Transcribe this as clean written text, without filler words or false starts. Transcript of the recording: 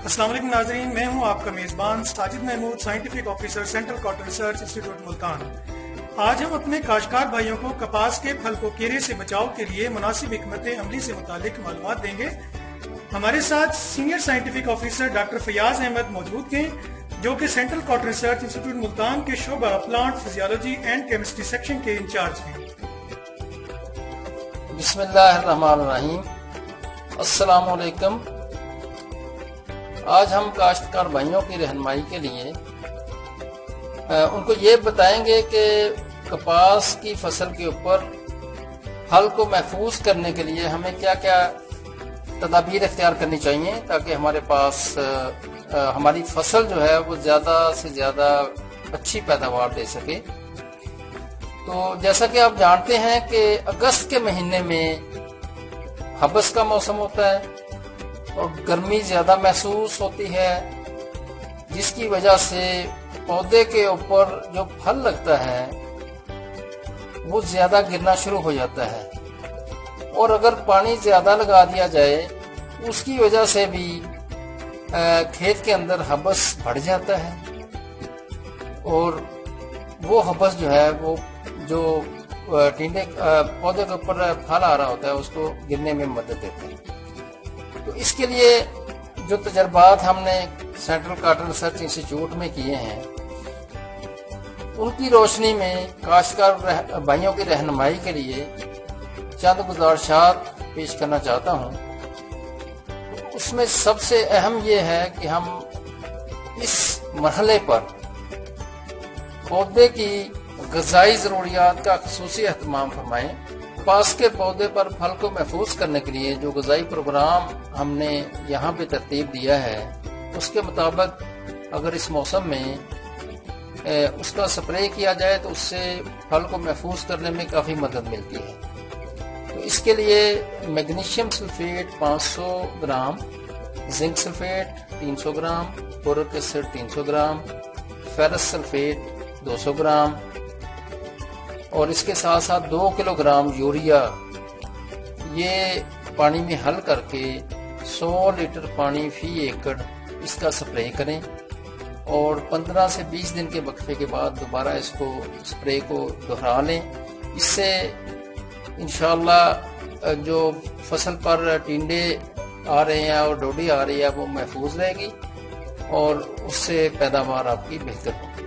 السلام علیکم ناظرین، میں ہوں آپ کا میزبان Sajid Mahmood, scientific officer central cotton research institute Multan. آج ہم اپنے کاشتکار بھائیوں کو کپاس کے پھل کو کیڑے سے بچاؤ کے لیے مناسب حکمت عملی سے متعلق معلومات دیں گے۔ ہمارے ساتھ senior scientific officer doctor Fayyaz Ahmed موجود ہیں، جو کہ central cotton research institute Multan کے شعبہ plant physiology and chemistry section کے انچارج ہیں۔ بسم اللہ الرحمن الرحیم۔ السلام علیکم۔ آج ہم کاشتکار بھائیوں کی رہنمائی کے لیے ان کو یہ بتائیں گے کہ کپاس کی فصل کے اوپر پھل کو محفوظ کرنے کے لیے ہمیں کیا کیا تدابیر اختیار کرنی چاہیے تاکہ ہمارے پاس ہماری فصل جو ہے وہ زیادہ سے زیادہ اچھی پیداوار دے سکے۔ تو جیسا کہ آپ جانتے ہیں کہ اگست کے مہینے میں حبس کا موسم ہوتا ہے اور گرمی زیادہ محسوس ہوتی ہے، جس کی وجہ سے پودے کے اوپر جو پھل لگتا ہے وہ زیادہ گرنا شروع ہو جاتا ہے، اور اگر پانی زیادہ لگا دیا جائے اس کی وجہ سے بھی کھیت کے اندر حبس بڑھ جاتا ہے، اور وہ حبس جو ہے وہ جو ٹینڈے پودے کے اوپر پھل آ رہا ہوتا ہے اس کو گرنے میں مدد دیتا ہے۔ تو اس کے لیے جو تجربات ہم نے سینٹرل کاٹن ریسرچ انسٹیٹیوٹ میں کیے ہیں ان کی روشنی میں کاشتکار بھائیوں کی رہنمائی کے لیے چند گزارشات پیش کرنا چاہتا ہوں۔ اس میں سب سے اہم یہ ہے کہ ہم اس مرحلے پر پودے کی غذائی ضروریات کا خصوصی اہتمام فرمائیں۔ کپاس کے پودے پر پھل کو محفوظ کرنے کے لیے جو غذائی پروگرام ہم نے یہاں پہ ترتیب دیا ہے اس کے مطابق اگر اس موسم میں اس کا سپرے کیا جائے تو اس سے پھل کو محفوظ کرنے میں کافی مدد ملتی ہے۔ تو اس کے لیے magnesium sulphate 500 gram, zinc sulphate 300 gram, boric acid 300 gram, ferrous sulphate 200 gram, اور اس کے ساتھ ساتھ 2 کلو گرام یوریا، یہ پانی میں حل کر کے 100 لیٹر پانی فی ایکڑ اس کا سپرے کریں، اور 15 سے 20 دن کے وقفے کے بعد دوبارہ اس کو سپرے کو دہرا لیں۔ اس سے انشاءاللہ جو فصل پر ٹینڈے آ رہے ہیں اور ڈوڈی آ رہی ہے وہ محفوظ رہے گی، اور اس سے پیداوار آپ کی بہتر ہوگی۔